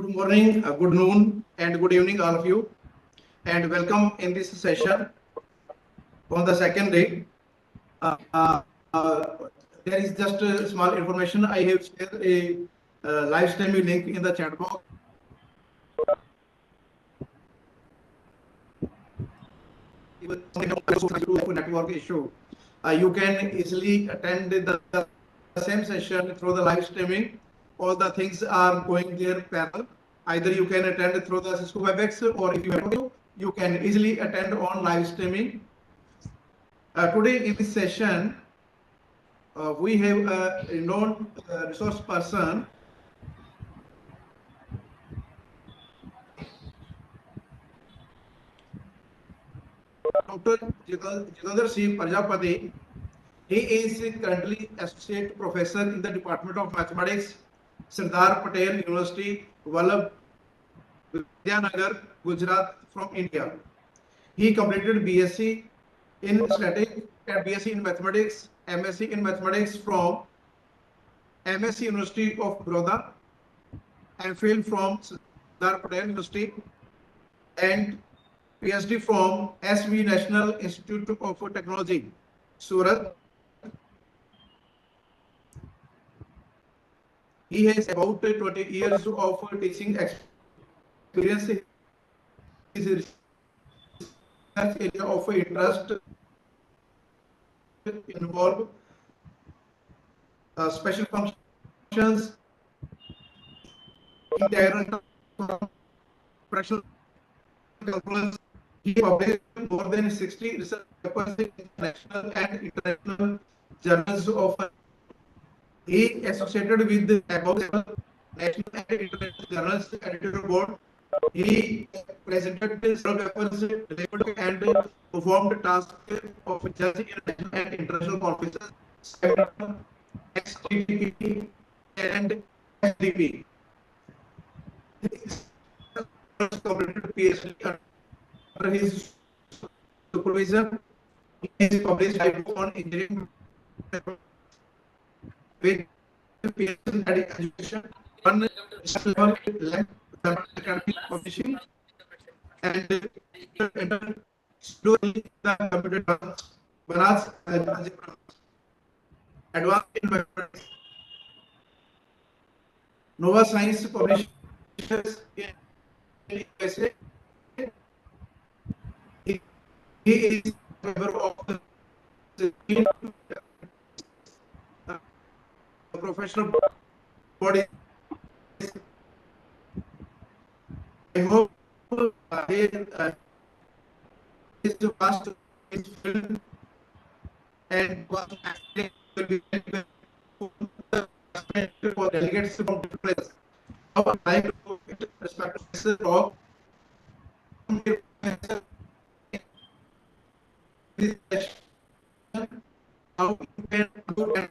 Good morning, good noon, and good evening, all of you, and welcome in this session on the second day. There is just a small information. I have shared a live streaming link in the chat box. Network issue. You can easily attend the same session through the live streaming. All the things are going there parallel. Either you can attend through the Cisco WebEx, or if you have to, you can easily attend on live streaming. Today in this session, we have a known resource person, Dr. Jitendra Singh Prajapati. He is currently associate professor in the Department of Mathematics, Sardar Patel University, Vallabh Vidyanagar, Gujarat, from India. He completed BSc in Statistics and BSc in Mathematics, MSc in Mathematics from MSc University of Baroda, MPhil from Sardar Patel University, and PhD from SV National Institute of Technology, Surat. He has about 20 years of teaching experience. His research area of interest involve special functions, integral fractional calculus. He published more than 60 research papers in national and international journals of. He associated with the above national and international journals editorial board. He presented several papers, delivered and performed tasks of judge in national and international conferences, XGP and SDP. He completed PhD under his supervision. He has published a book on engineering with PhD in education, one level academic publishing, and slowly the computer Banas algebra, advanced in mathematics. Nova Science publishes in USA. He is a member of the professional body. I hope his past is filled and will be for delegates from different places. Now I like to respect of how you can do and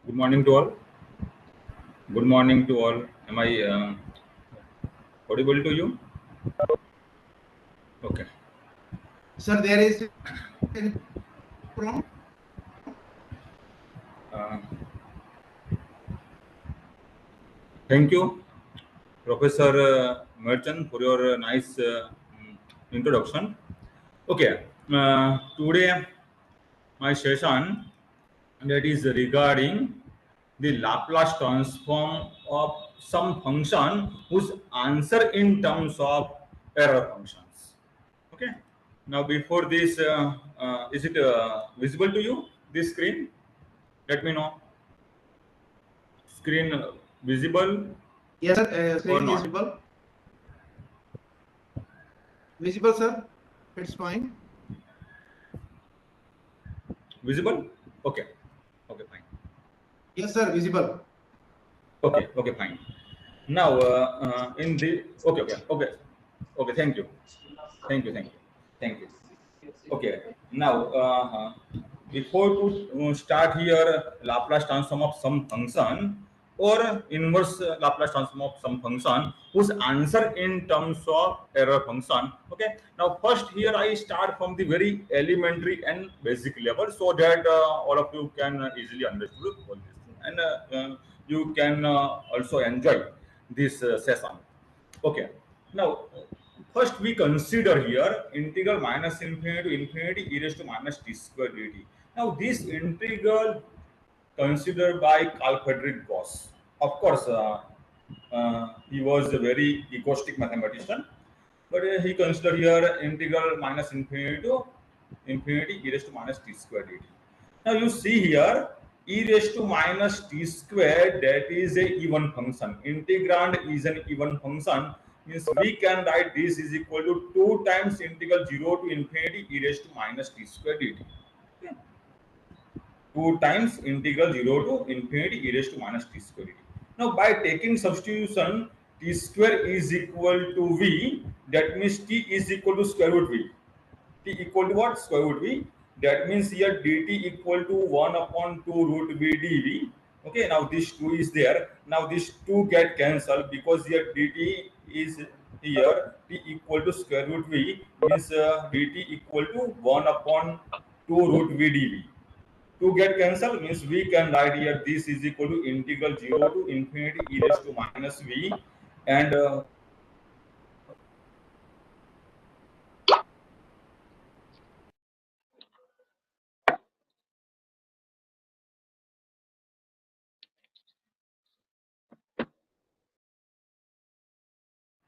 Good morning to all. Good morning to all. Am I audible to you? Okay. Sir, there is from Thank you, Professor Merchant, for your nice introduction. Okay. Today, my session that is regarding the Laplace transform of some function whose answer in terms of error functions. Okay. Now, before this, is it visible to you, this screen? Let me know. Screen visible? Yes, sir. Screen is visible. Visible, sir. It's fine. Visible? Okay. Okay, fine. Yes, sir. Visible. Okay, okay, fine. Now, in the okay. Thank you, thank you. Okay. Now, before to start here, Laplace transform of some function or inverse Laplace transform of some function whose answer in terms of error function. Okay. Now, first here I start from the very elementary and basic level so that all of you can easily understand all this thing, and you can also enjoy this session. Okay. Now, first we consider here integral minus infinity to infinity e raised to minus t square dt. Now, this integral considered by Carl Friedrich Gauss. Of course, he was a very egoistic mathematician, but he considered here integral minus infinity to infinity e raised to minus t square dt. Now you see here e raised to minus t square, that is a even function. Integrand is an even function, means we can write this is equal to 2 times integral 0 to infinity e raised to minus t square dt. Okay. 2 times integral 0 to infinity e raised to minus t square dt. Now by taking substitution, t square is equal to v, that means t is equal to square root v. T equal to what? Square root v. That means here dt equal to 1 upon 2 root v dv. Okay, now this 2 is there. Now this 2 get cancelled because here dt is here t equal to square root v, means dt equal to 1 upon 2 root v dv. 2 get cancelled, means we can write here this is equal to integral 0 to infinity e raised to minus v, and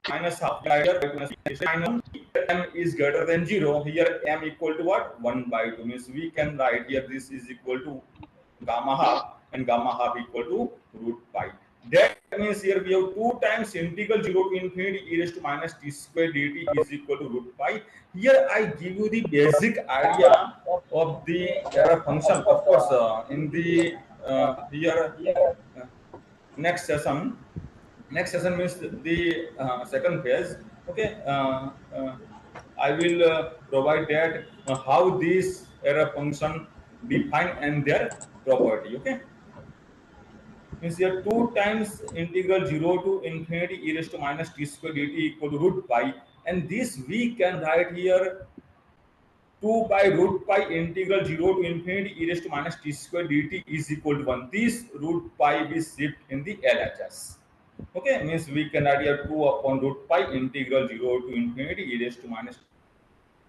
minus half m is greater than 0. Here m equal to what? 1 by 2, means we can write here this is equal to gamma half, and gamma half equal to root pi. That means here we have 2 times integral 0 to infinity e raised to minus t square dt is equal to root pi. Here I give you the basic idea of the error function. Of course, in the here next session, next session means the second phase. Okay, I will provide that how this error function define and their property. Okay, means here 2 times integral 0 to infinity e raised to minus t square dt equal to root pi, and this we can write here 2 by root pi integral 0 to infinity e raised to minus t square dt is equal to 1. This root pi will shift in the LHS. Okay, means we can write here 2 upon root pi integral 0 to infinity e raised to minus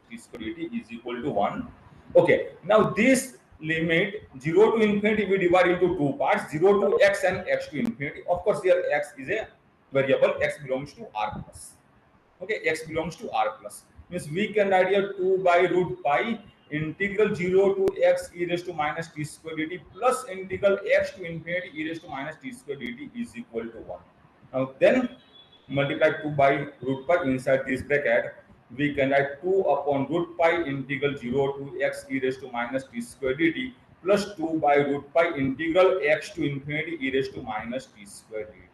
t square dt is equal to 1. Okay, now this limit 0 to infinity we divide into two parts, 0 to x and x to infinity. Of course, here x is a variable, x belongs to r plus. Okay, x belongs to r plus, means we can write here 2 by root pi integral 0 to x e raised to minus t square dt plus integral x to infinity e raised to minus t square dt is equal to 1. Now then multiply 2 by root pi inside this bracket, we can write 2 upon root pi integral 0 to x e raised to minus t square dt plus 2 by root pi integral x to infinity e raised to minus t square dt.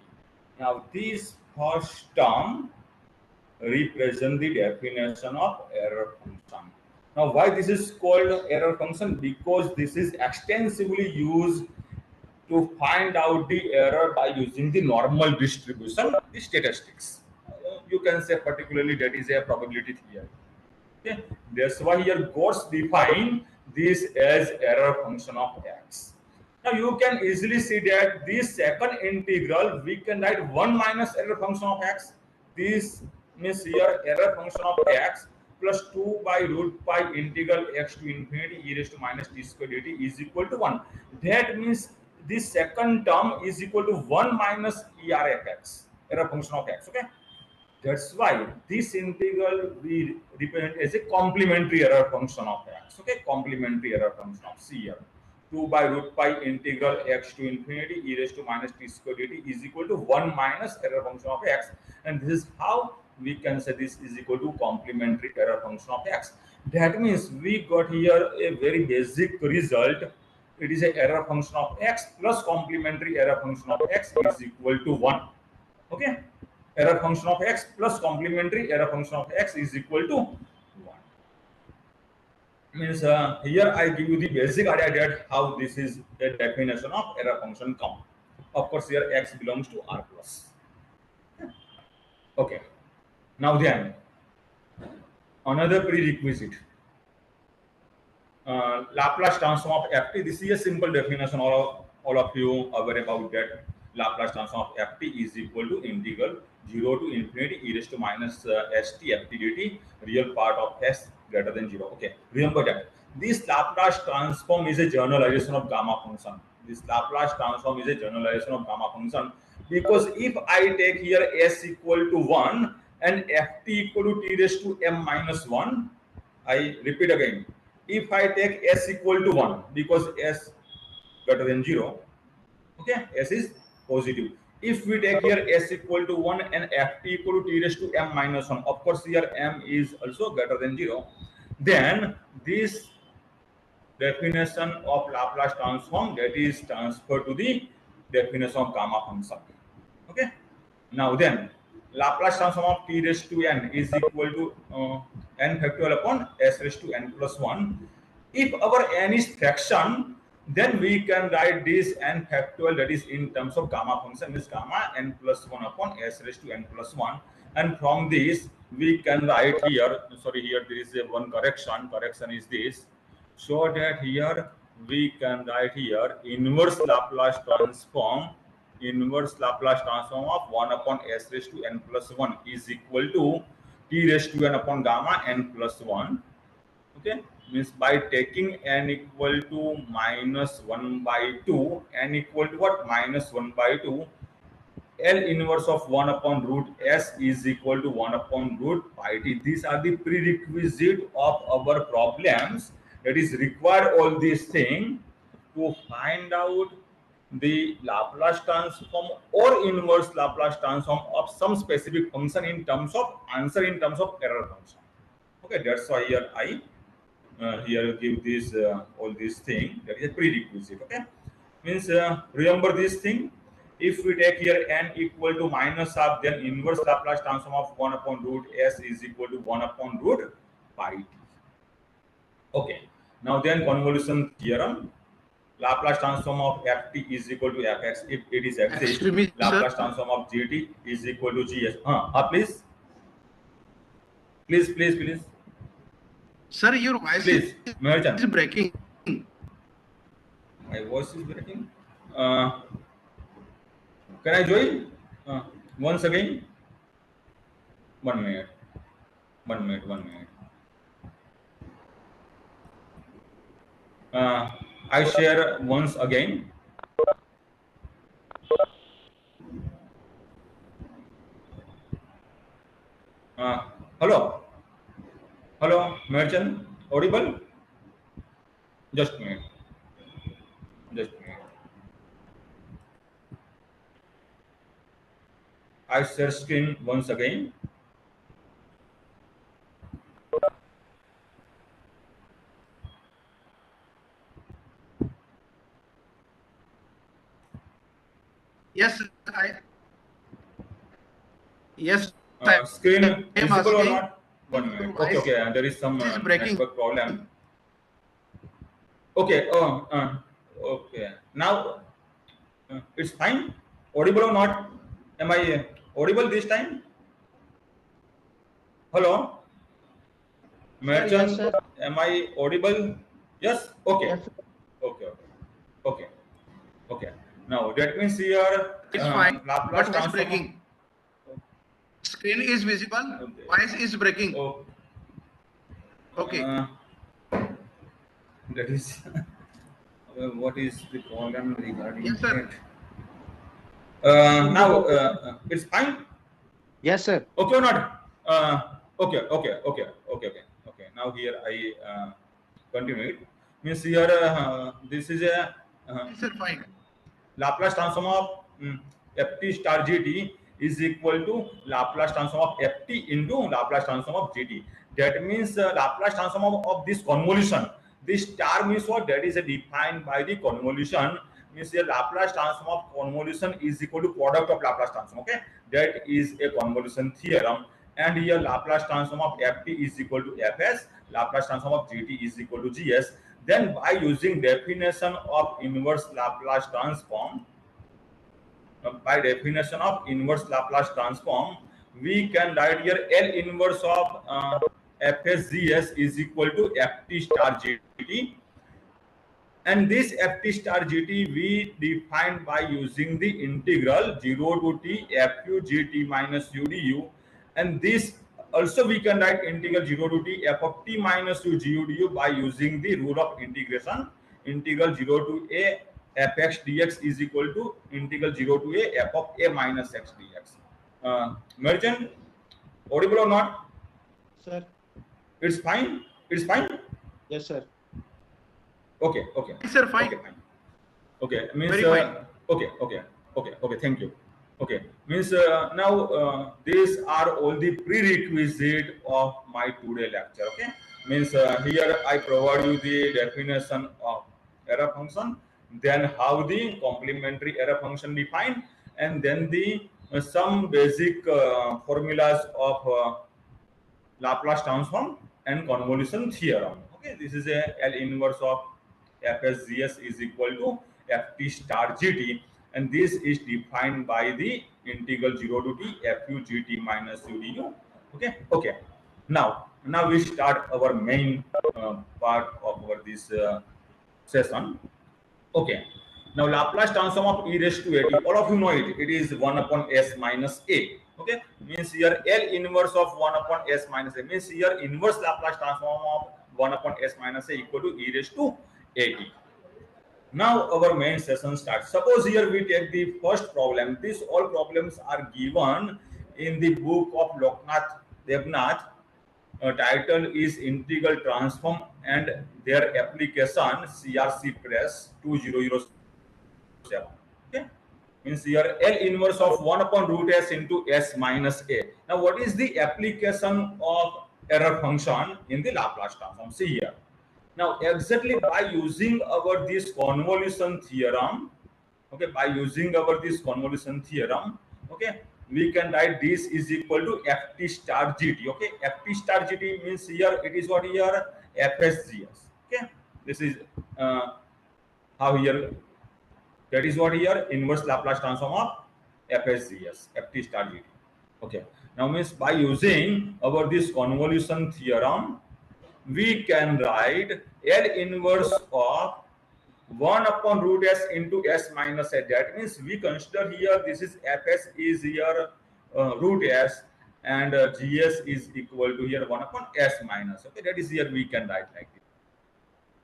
Now this first term represent the definition of error function. Now, why this is called error function? Because this is extensively used to find out the error by using the normal distribution, the statistics. You can say particularly that is a probability theory. Okay, that's why here Gauss define this as error function of x. Now you can easily see that this second integral we can write 1 minus error function of x. This means here error function of x plus 2 by root pi integral x to infinity e raised to minus t square dt is equal to 1. That means this second term is equal to 1 minus er of x, error function of x. Okay, that's why this integral we represent as a complementary error function of x. Okay, complementary error function of C here. 2 by root pi integral x to infinity e raised to minus t square dt is equal to 1 minus error function of x, and this is how we can say this is equal to complementary error function of x. That means we got here a very basic result it is a error function of x plus complementary error function of x is equal to 1. Okay, error function of x plus complementary error function of x is equal to 1. Means here I give you the basic idea that how this is a definition of error function count. Of course, here x belongs to R plus. Okay, now then another prerequisite. Laplace transform of ft. This is a simple definition. All of you are aware about that. Laplace transform of ft is equal to integral 0 to infinity e raised to minus st ft dt, real part of s greater than 0. Okay, remember that. This Laplace transform is a generalization of gamma function. This Laplace transform is a generalization of gamma function, because if I take here s equal to 1 and ft equal to t raised to m minus 1, I repeat again. If I take s equal to 1, because s greater than 0, okay, s is positive. If we take here s equal to 1 and ft equal to t raised to m minus 1, of course here m is also greater than 0, then this definition of Laplace transform that is transferred to the definition of gamma function. Okay, now then Laplace transform of t raised to n is equal to n factorial upon s raised to n plus 1. If our n is fraction, then we can write this n factorial, that is in terms of gamma function, is gamma n plus 1 upon s raised to n plus 1. And from this we can write here, sorry, here there is a one correction is this, so that here we can write here inverse Laplace transform of 1 upon s raised to n plus 1 is equal to t raised to n upon gamma n plus 1. Okay, means by taking n equal to minus 1 by 2, n equal to what? Minus 1 by 2, L inverse of 1 upon root s is equal to 1 upon root pi t. These are the prerequisite of our problems, that is required all these things to find out the Laplace transform or inverse Laplace transform of some specific function in terms of answer in terms of error function. Okay, that's why here I here give this all these thing, that is a prerequisite. Okay, means remember this thing. If we take here n equal to minus half, then inverse Laplace transform of 1 upon root s is equal to 1 upon root pi t. Okay, now then convolution theorem. Laplace transform of ft is equal to fx if it is exist. Laplace transform of gt is equal to gs. Please. Sir, your voice Please, is breaking. My voice is breaking. Can I join once again? 1 minute. 1 minute. 1 minute. I share once again. Hello, Merchant, audible? Just a minute. I share screen once again. Yes, Screen visible or not? 1 minute. Okay. There is some network problem. Okay. Okay. Now it's fine. Audible or not? Am I audible this time? Hello, Merchant. Yes, am I audible? Yes. Okay. Yes. Okay. Now that means here it's fine. Laplace But it's breaking. Screen is visible. Okay. Voice is breaking. Okay. That is what is the problem regarding Yes, sir. it? Now it's fine. Yes, sir. Okay or not? Okay. Now here I continue it. Means here this is a Yes, sir, fine. Laplace transform of ft star gt is equal to Laplace transform of ft into Laplace transform of gt. That means Laplace transform of this convolution. This star means what? That is defined by the convolution. Means the Laplace transform of convolution is equal to product of Laplace transform. Okay, that is a convolution theorem. And here Laplace transform of ft is equal to fs. Laplace transform of gt is equal to gs. Then by using definition of inverse Laplace transform, by definition of inverse Laplace transform, we can write here L inverse of fsgs is equal to ft star gt. And this ft star gt we defined by using the integral 0 to t fu gt minus u du. And this also we can write integral 0 to t f of t minus u gu du by using the rule of integration. Integral 0 to a fx dx is equal to integral 0 to a f of a minus x dx. Merchant, audible or not? Sir. It's fine. It's fine. Yes, sir. Okay. Okay. Yes, sir, fine. Okay, fine. Okay. Means Very fine. Okay. Thank you. Okay. Means now these are all the prerequisite of my today lecture. Okay. Means here I provide you the definition of error function, then how the complementary error function defined, and then the some basic formulas of Laplace transform and convolution theorem. Okay, this is a L inverse of fsgs is equal to ft star gt, and this is defined by the integral 0 to t fu gt minus u du. Okay. Now we start our main part of our this session. Okay. Now Laplace transform of e raised to at. All of you know it. It is 1 upon s minus a. Okay. Means here L inverse of 1 upon s minus a. Means here inverse Laplace transform of 1 upon s minus a equal to e raised to at. Now our main session starts. Suppose here we take the first problem. These all problems are given in the book of Loknath Devnath. Title is Integral Transform and their application, CRC Press 2007. Okay, means here L inverse of 1 upon root s into s minus a. Now what is the application of error function in the Laplace transform? See here. Now exactly by using our this convolution theorem, okay, by using our this convolution theorem, okay, we can write this is equal to ft star gt. Okay, ft star gt means here it is what here fsgs. Okay, this is how here, that is what here inverse Laplace transform of fsgs, ft star gt. Okay, now means by using our this convolution theorem, we can write L inverse of 1 upon root s into s minus a. That means we consider here this is fs is here root s, and gs is equal to here 1 upon s minus. Okay, that is here we can write like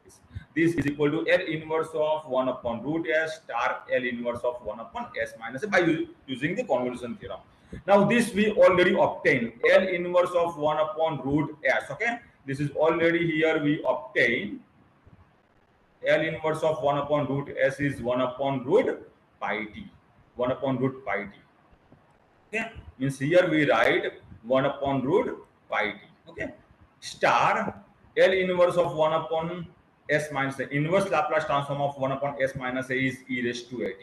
this. This is equal to L inverse of 1 upon root s star L inverse of 1 upon s minus a by using the convolution theorem. Now this we already obtained L inverse of 1 upon root s. Okay, this is already here we obtain L inverse of 1 upon root s is 1 upon root pi t. 1 upon root pi t. Okay, means here we write 1 upon root pi t. Okay, star L inverse of 1 upon s minus a. Inverse Laplace transform of 1 upon s minus a is e raised to at.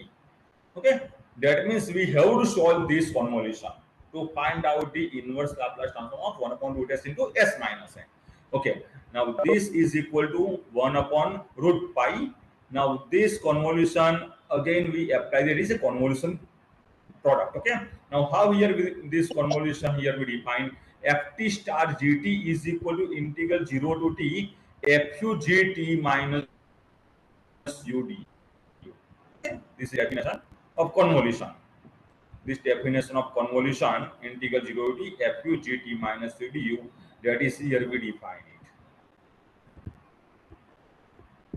Okay, that means we have to solve this convolution to find out the inverse Laplace transform of 1 upon root s into s minus a. Okay, now this is equal to 1 upon root pi. Now this convolution again we apply, there is a convolution product. Okay, now how here this convolution here we define ft star gt is equal to integral 0 to t fu gt minus u du. Okay, this is definition of convolution. This definition of convolution integral 0 to t fu gt minus u du, that is here we define it.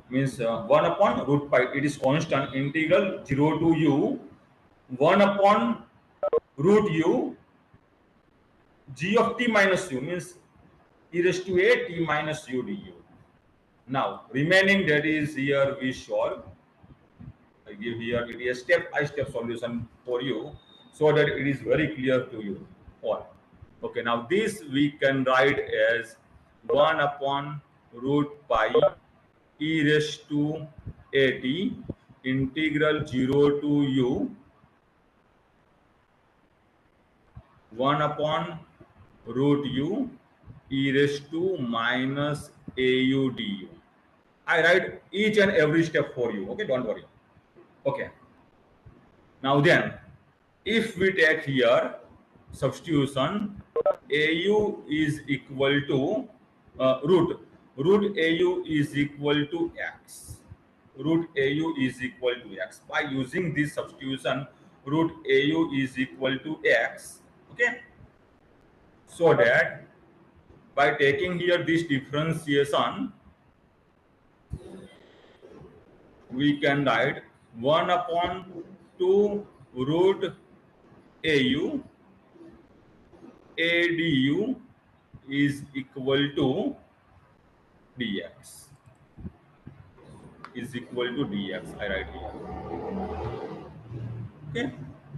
Means 1 upon root pi, it is constant, integral 0 to u 1 upon root u g of t minus u, means e raised to a t minus u du. Now remaining, that is here we solve. I give here it is a step-by-step solution for you so that it is very clear to you all. Okay, now this we can write as 1 upon root pi e raised to at integral 0 to u 1 upon root u e raised to minus au du. I write each and every step for you. Okay, don't worry. Okay. Now then, if we take here substitution, au is equal to root au is equal to x. Root au is equal to x. By using this substitution, root au is equal to x. Okay. So that by taking here this differentiation, we can write 1 upon 2 root au adu is equal to dx. Is equal to dx. I write here. Okay.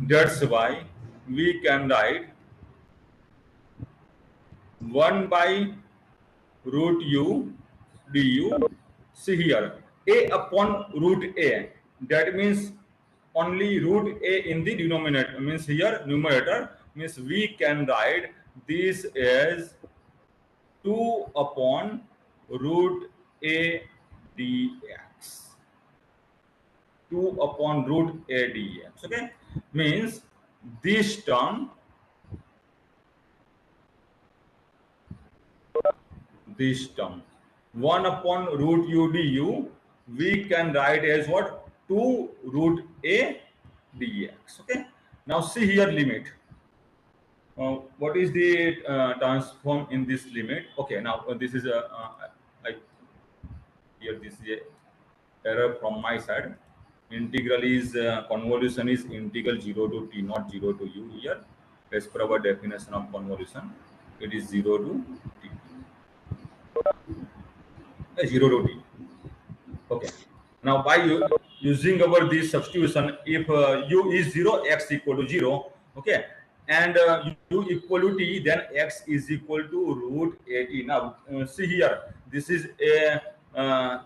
That's why we can write 1 by root u du. See here, a upon root a. That means only root a in the denominator. Means here numerator. Means we can write this as 2 upon root a dx. 2 upon root a dx. Okay. Means this term, 1 upon root u du, we can write as what? 2 root a dx. Okay. Now see here limit. What is the transform in this limit? Okay. Now this is I here this is a error from my side. Integral is convolution is integral 0 to t, not 0 to u here. As per our definition of convolution, it is 0 to t. 0 to t. Okay. Now by using our this substitution, if u is 0, x equal to 0, okay, and u equal to t, then x is equal to root at. Now see here, this is a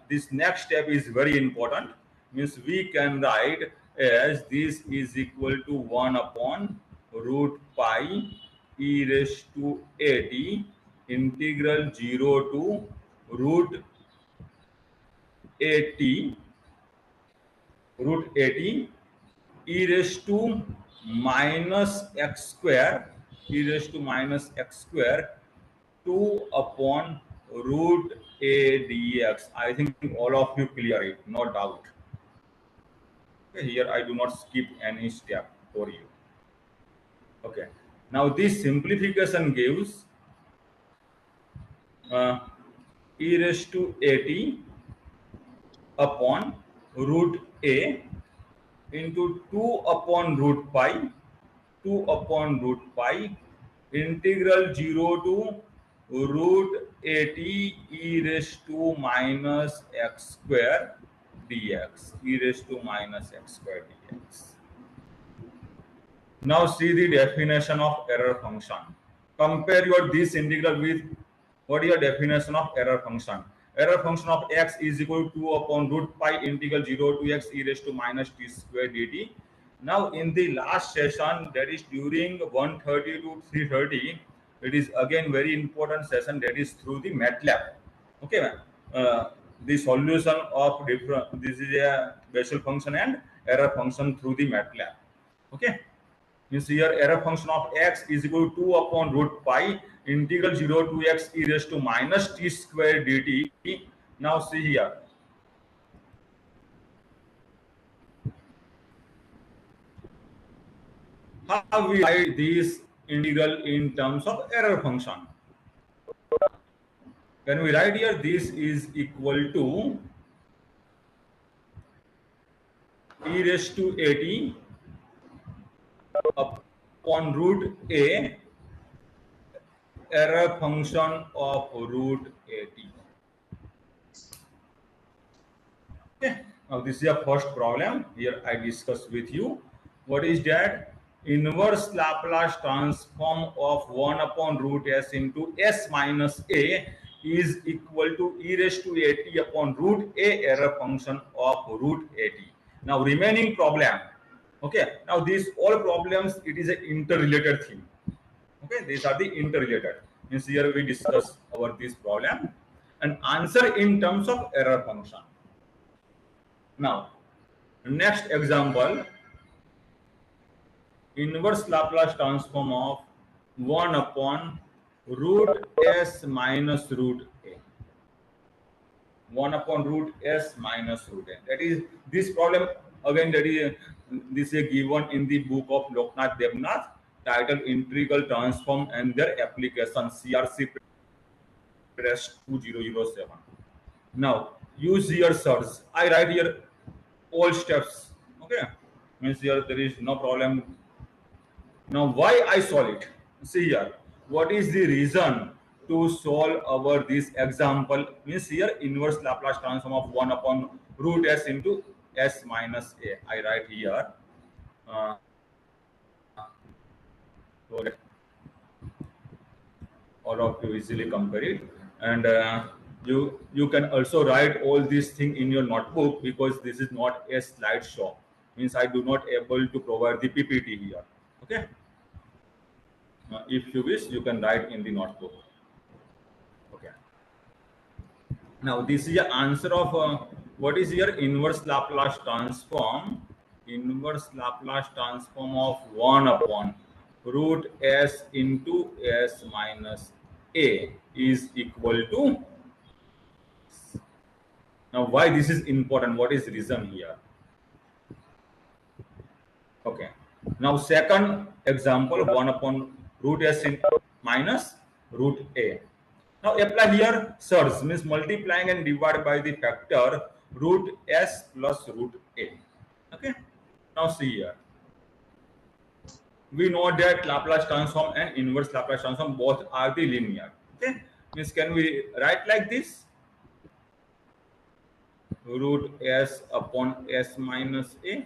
this next step is very important. Means we can write as this is equal to 1 upon root pi e raised to at integral 0 to root at e raised to minus x square 2 upon root a dx. I think all of you clear it, no doubt. Okay, here I do not skip any step for you. Okay, now this simplification gives e raised to at upon root a into 2 upon root pi integral 0 to root at e raised to minus x square dx. Now see the definition of error function. Compare your this integral with what is your definition of error function. Error function of x is equal to 2 upon root pi integral 0 to x e raised to minus t square dt. Now in the last session, that is during 1:30 to 3:30, it is again very important session, that is through the MATLAB. Okay, the solution of different, this is a Bessel function and error function through the MATLAB. Okay. Means here error function of x is equal to 2 upon root pi integral 0 to x e raised to minus t square dt. Now see here. How we write this integral in terms of error function? When we write here, this is equal to e raised to at upon root a error function of root at. Okay. Now this is a first problem. Here I discuss with you. What is that? Inverse Laplace transform of 1 upon root s into s minus a is equal to e raised to at upon root a error function of root at. Now remaining problem, okay, now these all problems, it is an interrelated thing. Okay, these are the interrelated, means here we discuss about this problem and answer in terms of error function. Now next example, inverse Laplace transform of 1 upon root s minus root a. 1 upon root s minus root a. That is this problem again. That is this is given in the book of Loknath Devnath, titled Integral Transform and Their Application, CRC press 2007. Now use your search. I write here all steps. Okay, means here there is no problem. Now why I solve it? See here, what is the reason to solve our this example? Means here inverse Laplace transform of 1 upon root s into s minus a. I write here. So that all of you easily compare it, and you can also write all these thing in your notebook, because this is not a slideshow. Means I do not able to provide the PPT here. Okay. If you wish, you can write in the notebook. Okay. Now this is the answer of what is your inverse Laplace transform. Inverse Laplace transform of 1 upon root s into s minus a is equal to. Now why this is important? What is reason here? Okay. Now second example, 1 upon root s in minus root a. Now apply here surge, means multiplying and divide by the factor root s plus root a. Okay. Now see here. We know that Laplace transform and inverse Laplace transform both are the linear. Okay. Means can we write like this? Root s upon s minus a.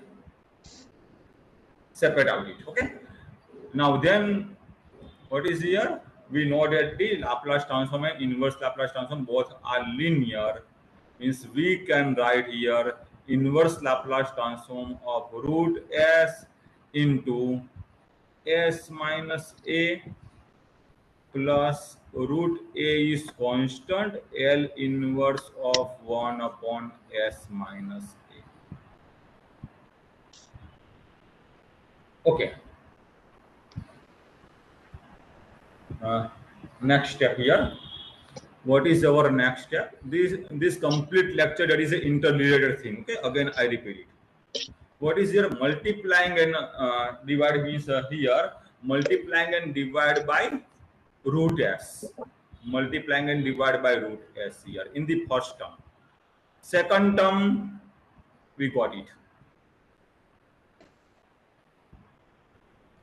Separate out it. Okay. Now then, what is here? We know that the Laplace transform and inverse Laplace transform both are linear. Means we can write here inverse Laplace transform of root s into s minus a plus root a is constant, L inverse of 1 upon s minus a. Okay. Next step here. What is our next step? This complete lecture, that is an interrelated thing. Okay, again I repeat it. What is your multiplying and divide means here multiplying and divide by root s. Multiplying and divide by root s here in the first term. Second term we got it.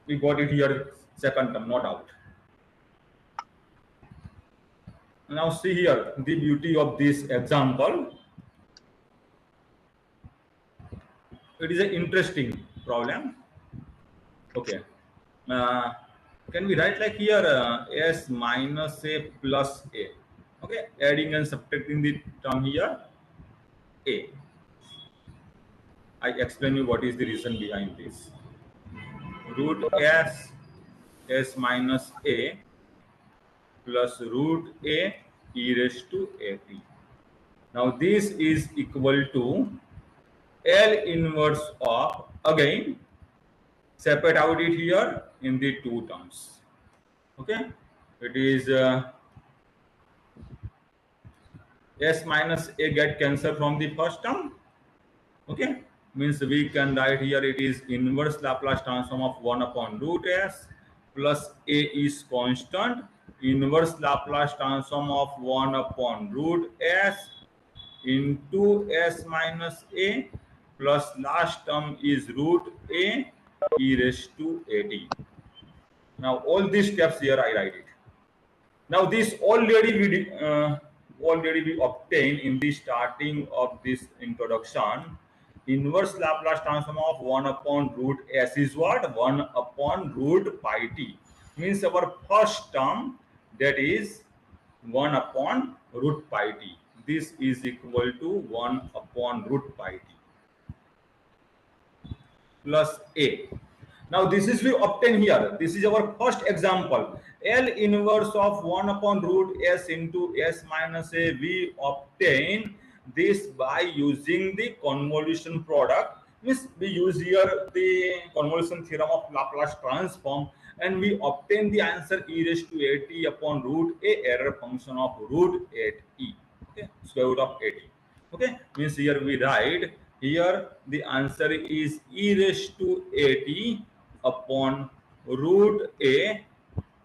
We got it here, second term, no doubt. Now see here the beauty of this example. It is an interesting problem. Okay. Can we write like here s minus a plus a? Okay, adding and subtracting the term here a. I explain you what is the reason behind this. Root s minus a plus root a e raised to at. Now this is equal to L inverse of, again separate out it here in the two terms. Okay, it is s minus a get cancelled from the first term. Okay, means we can write here it is inverse Laplace transform of 1 upon root s plus a is constant, inverse Laplace transform of 1 upon root s into s minus a plus last term is root a e raised to at. Now all these steps here I write it. Now this already we obtained in the starting of this introduction. Inverse Laplace transform of 1 upon root s is what? 1 upon root pi t. Means our first term, that is 1 upon root pi t. This is equal to 1 upon root pi t plus a. Now this is we obtain here. This is our first example. L inverse of 1 upon root s into s minus a. We obtain this by using the convolution product. Means we use here the convolution theorem of Laplace transform, and we obtain the answer e raised to at upon root a error function of root 8e. Okay, square root of 8e. Okay, means here we write here the answer is e raised to at upon root a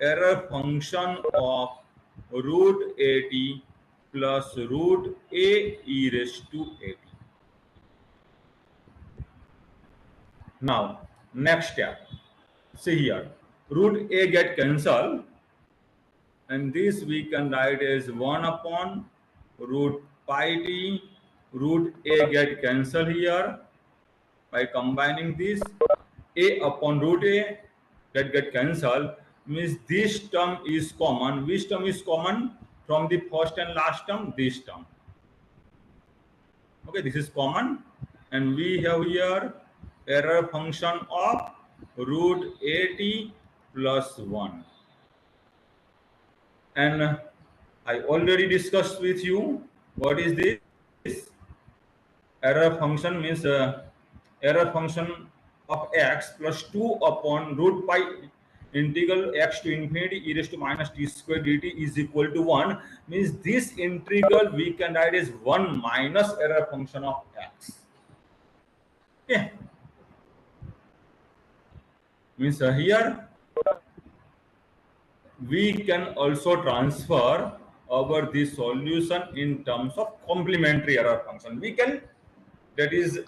error function of root 8 plus root a e raised to 8. Now next step, see here, root a get cancelled, and this we can write as 1 upon root pi t. Root a get cancelled here. By combining this, a upon root a that get cancelled, means this term is common. Which term is common from the first and last term? This term. Okay, this is common, and we have here error function of root 80 plus 1. And I already discussed with you what is this. Error function means error function of x plus 2 upon root pi integral x to infinity e raised to minus t square dt is equal to 1. Means this integral we can write as 1 minus error function of x. Okay, means here we can also transfer over the solution in terms of complementary error function. We can, that is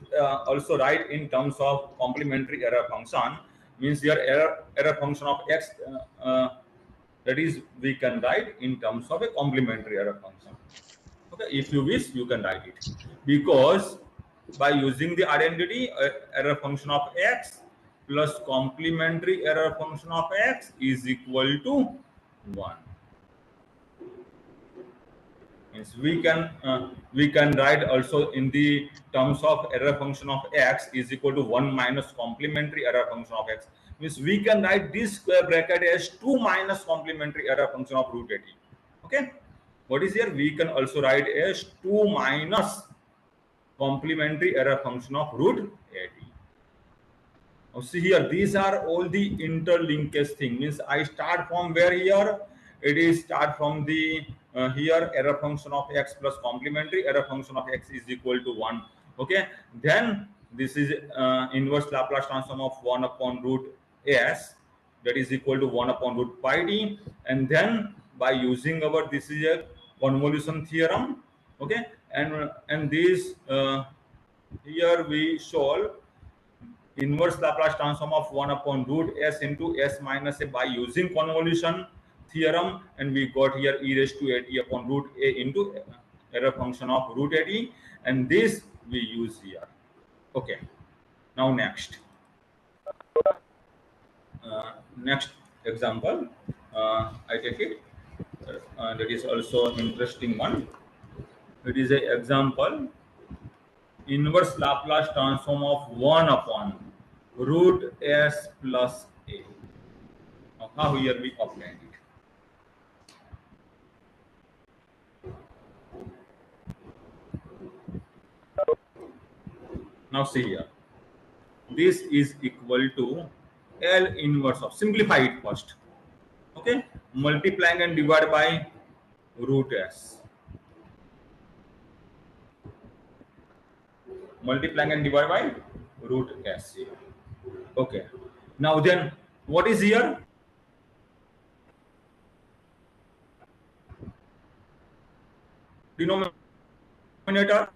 also write in terms of complementary error function. Means your error function of x, that is we can write in terms of a complementary error function. Okay, if you wish you can write it, because by using the identity, error function of x plus complementary error function of x is equal to 1. Means we can write also in the terms of error function of x is equal to 1 minus complementary error function of x. Means we can write this square bracket as 2 minus complementary error function of root 80. Okay, what is here? We can also write as 2 minus complementary error function of root 80. Now see here, these are all the interlinkage thing. Means I start from where here? It is start from the here error function of x plus complementary error function of x is equal to 1. Okay, then this is inverse Laplace transform of 1 upon root s, that is equal to 1 upon root pi t, and then by using our, this is a convolution theorem. Okay, and this here we solve inverse Laplace transform of 1 upon root s into s minus a by using convolution theorem, and we got here e raised to 80 upon root a into error function of root 80, and this we use here. Okay, now next next example, I take it, that is also an interesting one. It is a example inverse Laplace transform of 1 upon root s plus a. Now how here we obtain it? Now see here, this is equal to L inverse of, simplify it first. Okay, multiplying and divide by root s. Multiplying and divide by root s here. Okay, now then what is here? Denominator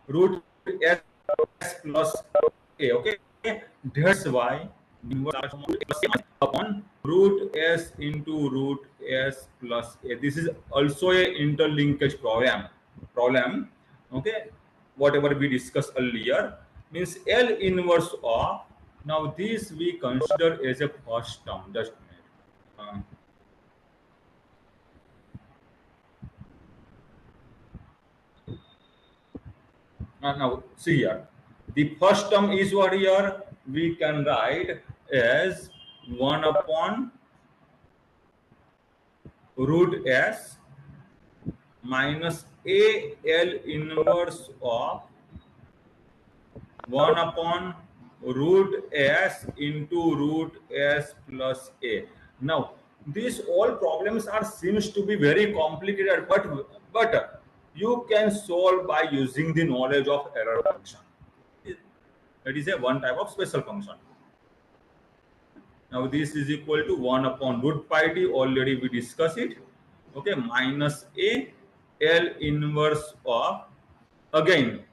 root s plus a. Okay, that's why inverse upon root s into root s plus a. This is also a interlinkage problem. Okay, whatever we discussed earlier, means L inverse of, now this we consider as a first term. Just a minute. Now see here, the first term is what here we can write as 1 upon root s minus a L inverse of 1 upon root s into root s plus a. Now these all problems are seems to be very complicated, but you can solve by using the knowledge of error function. That is a one type of special function. Now this is equal to 1 upon root pi t, already we discussed it. Okay, minus a L inverse of, again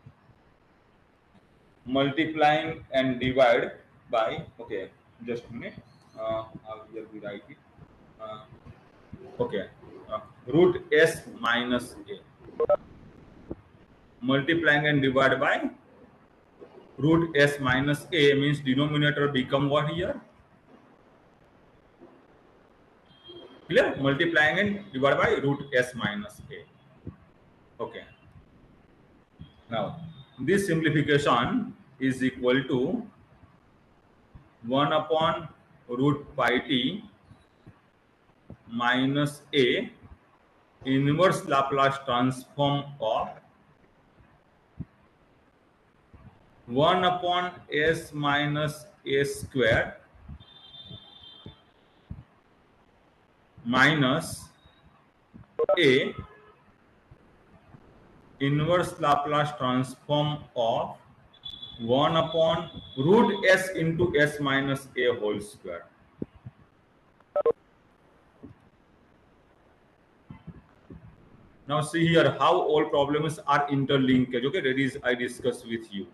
multiplying and divide by, okay, just a minute, how here we write it, uh, okay, root s minus a, multiplying and divide by root s minus a, means denominator become what here, clear, multiplying and divide by root s minus a. Okay, now this simplification is equal to 1 upon root pi t minus a inverse Laplace transform of 1 upon s minus a square minus a inverse Laplace transform of 1 upon root s into s minus a whole square. Now see here how all problems are interlinked. Okay, that is I discuss with you,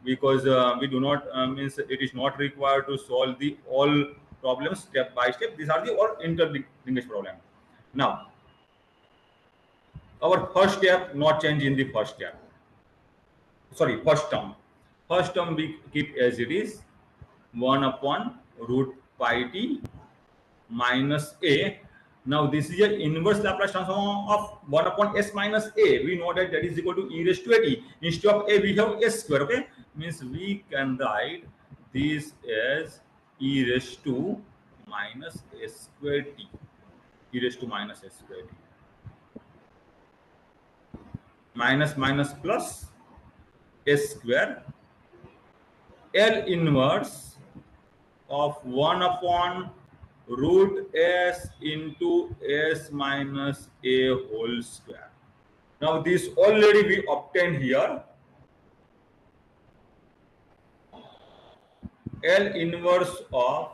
because we do not means it is not required to solve the all problems step by step. These are the all interlinked problem. Now our first step not change in the first step. Sorry, first term. First term we keep as it is, 1 upon root pi t minus a. Now this is an inverse Laplace transform of 1 upon s minus a. We know that that is equal to e raised to a t. Instead of a we have s square. Okay, means we can write this as e raised to minus s square t. E raised to minus s square t. Minus minus plus s square L inverse of 1 upon root s into s minus a whole square. Now this already we obtained here. L inverse of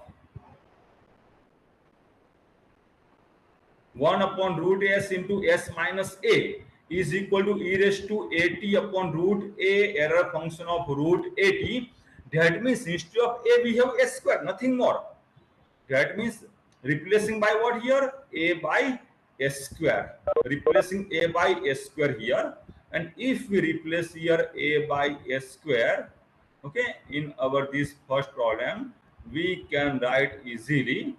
1 upon root s into s minus a is equal to e raised to at upon root a error function of root at. That means instead of a we have s square, nothing more. That means replacing by what here? A by s square. Replacing a by s square here. And if we replace here a by s square, okay, in our this first problem, we can write easily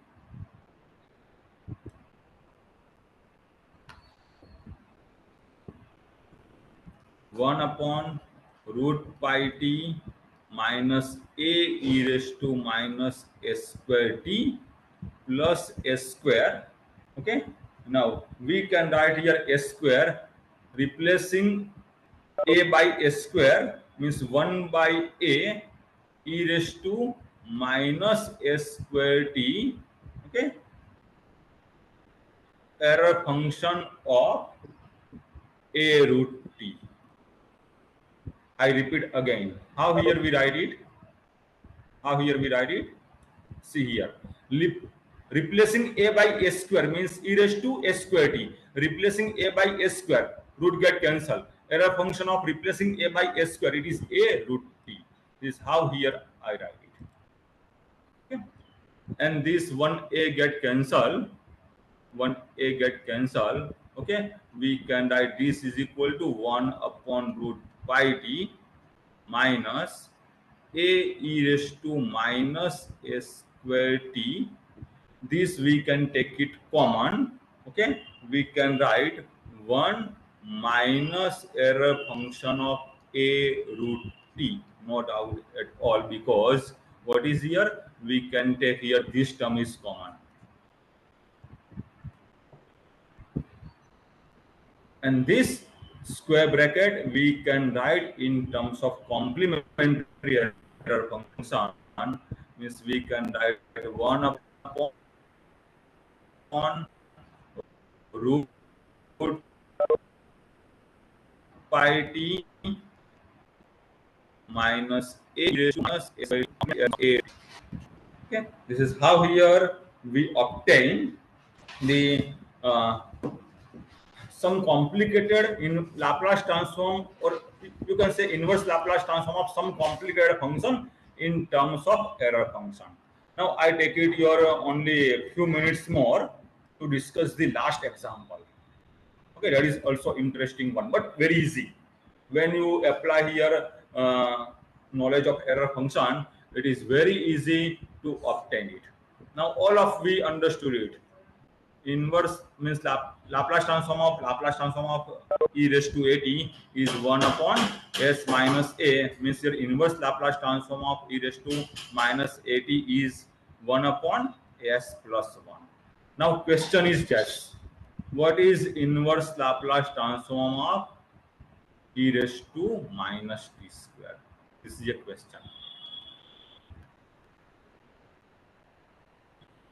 1 upon root pi t minus a e raised to minus s square t plus s square. Okay, now we can write here s square, replacing a by s square means 1 by a e raised to minus s square t. Okay, error function of a root t. I repeat again. How here we write it? How here we write it? See here. Replacing a by s square means e raised to s square t. Replacing a by s square, root get cancelled. Error function of replacing a by s square, it is a root t. This is how here I write it. Okay. And this one a get cancelled. One a get cancelled. Okay. We can write this is equal to 1 upon root pi t minus a e raised to minus s square t. This we can take it common. Okay, we can write 1 minus error function of a root t, no doubt at all, because what is here? We can take here this term is common. And this square bracket we can write in terms of complementary error function, means we can write 1 upon root pi t minus a raised to minus a. Okay, this is how here we obtain the some complicated in Laplace transform, or you can say inverse Laplace transform of some complicated function in terms of error function. Now I take it your only a few minutes more to discuss the last example. Okay, that is also interesting one, but very easy. When you apply here knowledge of error function, it is very easy to obtain it. Now all of we understood it. Inverse means Laplace transform of e raised to at is 1 upon s minus a, means your inverse Laplace transform of e raised to minus at is 1 upon s plus 1. Now question is just, what is inverse Laplace transform of e raised to minus t square? This is a question.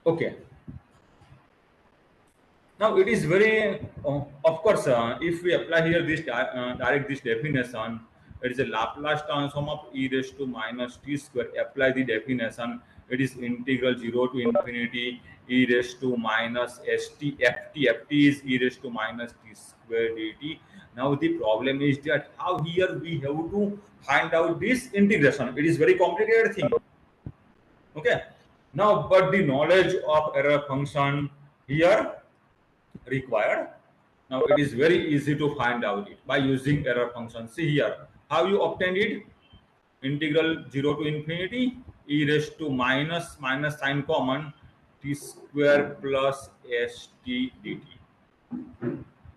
Okay. Now it is very, of course, if we apply here this direct this definition, it is a Laplace transform of e raised to minus t square. Apply the definition. It is integral 0 to infinity e raised to minus st ft is e raised to minus t square dt. Now the problem is that how here we have to find out this integration. It is very complicated thing. Okay. Now, but the knowledge of error function here required. Now it is very easy to find out it by using error function. See here how you obtain it. Integral 0 to infinity e raised to minus sign common t square plus st dt.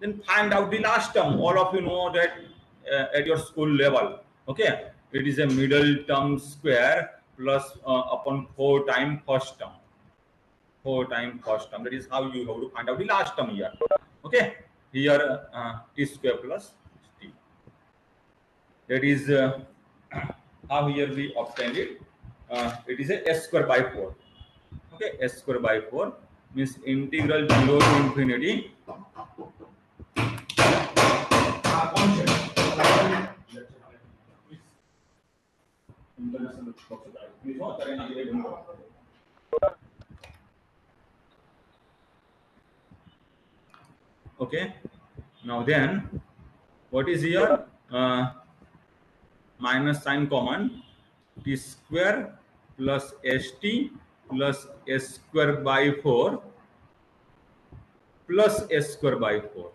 Then find out the last term. All of you know that at your school level. Okay, it is a middle term square plus upon 4 times first term. 4 times first term. That is how you have to find out the last term here. Okay, here t square plus t. That is how here we obtained it. It is a s square by 4. Okay, s square by 4 means integral 0 to infinity. Okay, now then what is here? Minus sign common t square plus st plus s square by 4 plus s square by 4.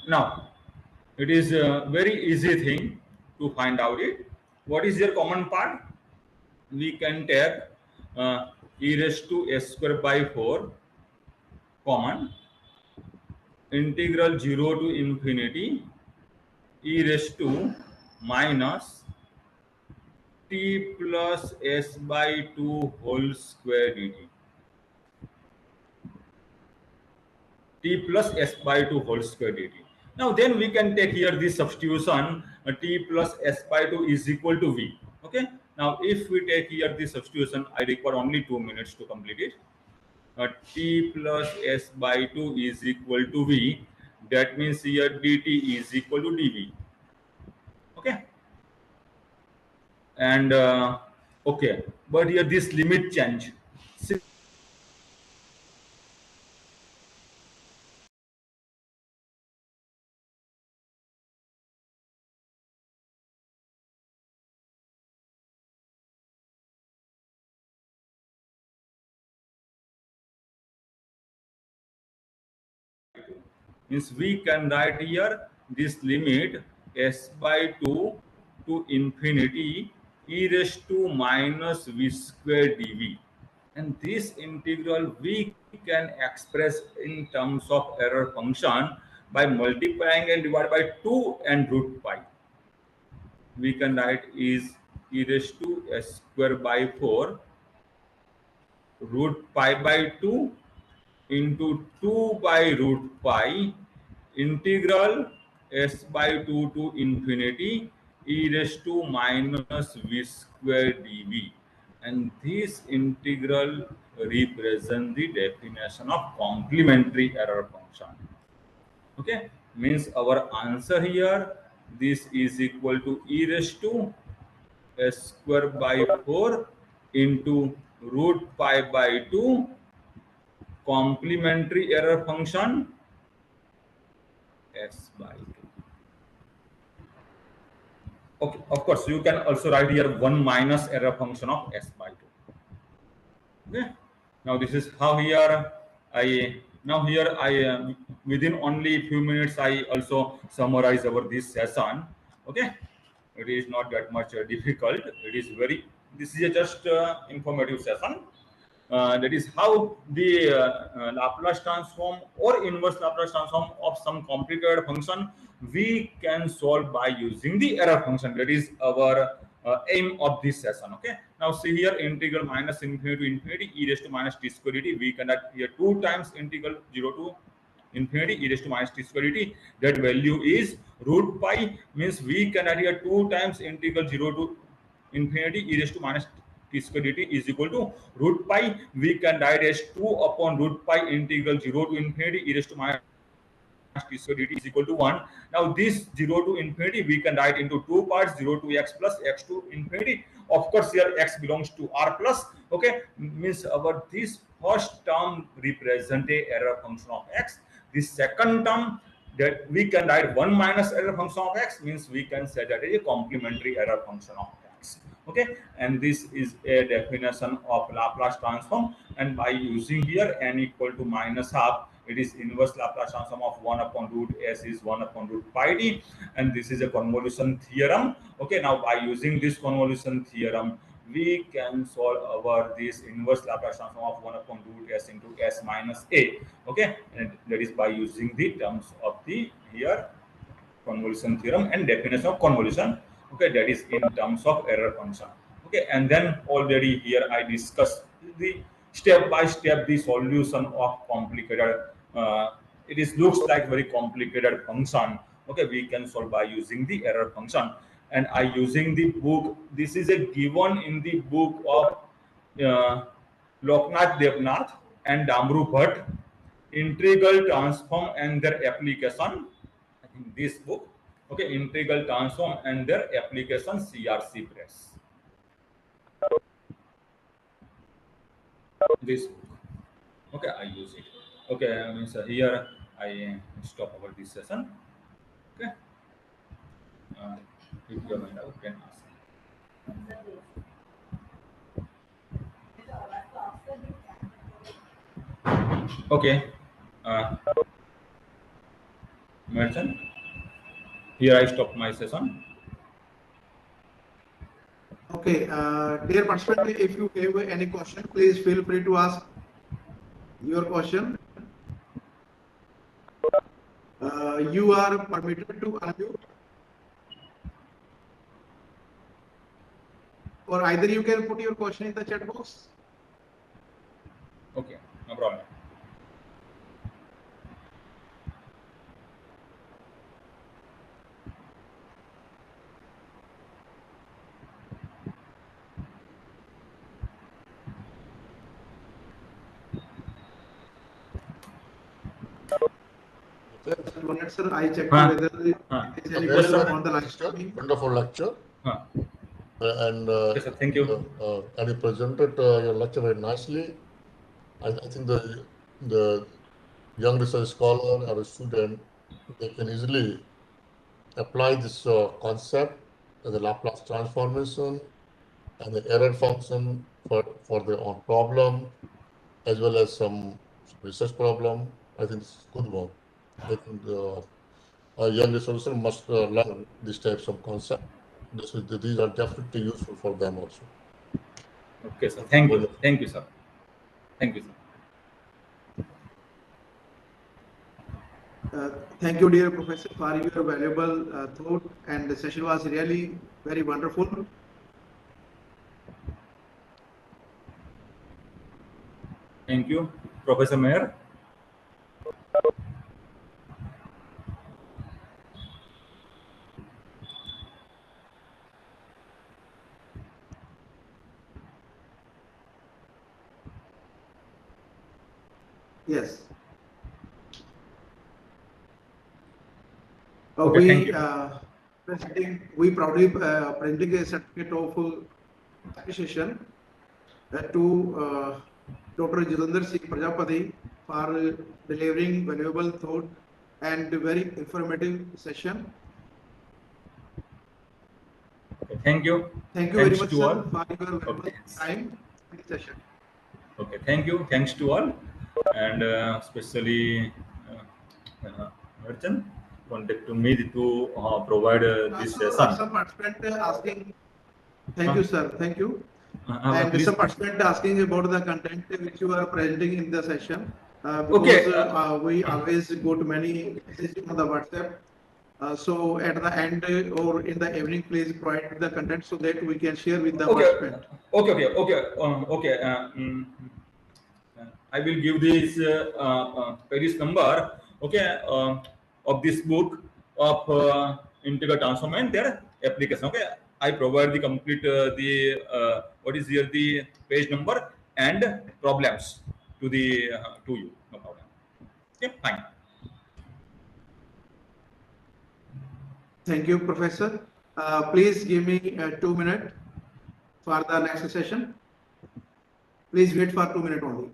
Now it is a very easy thing to find out it. What is your common part? We can take e raised to s square by 4 common, integral 0 to infinity e raised to minus t plus s by 2 whole square dt. T plus s by 2 whole square dt. Now then we can take here this substitution, t plus s by 2 is equal to v. Okay. Now if we take here this substitution, I require only 2 minutes to complete it. T plus s by 2 is equal to v. That means here dt is equal to dv. Okay. And okay, but here this limit change. Means we can write here this limit s by 2 to infinity e raised to minus v square dv, and this integral we can express in terms of error function by multiplying and divide by 2 and root pi. We can write is e raised to s square by 4 root pi by 2 into 2 by root pi integral s by 2 to infinity e raised to minus v square dv, and this integral represents the definition of complementary error function. Okay, means our answer here, this is equal to e raised to s square by 4 into root pi by 2 complementary error function s by 2. Okay, of course you can also write here 1 minus error function of s by 2. Okay, now this is how here I within only few minutes I also summarize our this session. Okay, it is not that much difficult. It is very, this is a just informative session. That is how the Laplace transform or inverse Laplace transform of some complicated function we can solve by using the error function. That is our aim of this session. Okay, now see here, integral minus infinity to infinity e raised to minus t square dt. We can add here 2 times integral 0 to infinity e raised to minus t square dt. That value is root pi, means we can add here 2 times integral 0 to infinity e raised to minus t square dt is equal to root pi. We can write as 2 upon root pi integral 0 to infinity e raised to minus t square dt is equal to 1. Now this 0 to infinity we can write into 2 parts, 0 to x plus x to infinity. Of course here x belongs to r plus. Okay, means our this first term represent a error function of x. This second term that we can write 1 minus error function of x, means we can say that is a complementary error function of x. Okay, and this is a definition of Laplace transform, and by using here n equal to minus half, it is inverse Laplace transform of 1 upon root s is 1 upon root pi d, and this is a convolution theorem. Okay, now by using this convolution theorem we can solve our this inverse Laplace transform of 1 upon root s into s minus a. Okay, and that is by using the terms of the here convolution theorem and definition of convolution. Okay, that is in terms of error function. Okay, and then already here I discussed the step by step the solution of complicated it is looks like very complicated function. Okay, we can solve by using the error function, and I using the book, this is a given in the book of Loknath Devnath and Damru Bhatt, integral transform and their application. I think this book. Okay, integral transform and their application, CRC Press. This book. Okay, I use it. Okay, means here I stop over this session. Okay, if you mind, I can ask. Okay, Merchant. Here I stop my session. Okay, dear participant, if you have any question, please feel free to ask your question. You are permitted to unmute, or either you can put your question in the chat box. Okay, no problem. One minute, sir. I check whether there is any Very question good. on the live stream. Wonderful lecture. And Yes, sir. Thank you. And you presented your lecture very nicely. I think the young research scholar or a student, they can easily apply this concept of the Laplace transformation and the error function for their own problem, as well as some research problem. I think this is a good one. I think a young researcher must learn these types of concepts. These are definitely useful for them also. Okay, sir. Thank you. Thank you, sir. Thank you, sir. Thank you, dear Professor, for your valuable thought, and the session was really very wonderful. Thank you, Professor Mayer. Yes. Okay, thank you. We proudly presenting a certificate of appreciation to Dr. Jitendra Singh Prajapati for delivering valuable thought and very informative session. Okay, thank you. Thank you very Thanks much, to sir, all. for your valuable Okay. time in this session. Okay, thank you. Thanks to all, and especially Ranjan wanted to me to provide this session. Some participant asking. Thank you, sir. Thank you. And Please. some participant asking about the content which you are presenting in the session. Okay. Because we always go to many messages on the WhatsApp. So at the end or in the evening, please provide the content so that we can share with the participant. Okay. I will give this page number. Okay, of this book of integral transform and their application. Okay, I provide the complete what is here the page number and problems to the to you. No problem. Okay, fine. Thank you, Professor. Please give me 2 minutes for the next session. Please wait for 2 minutes only.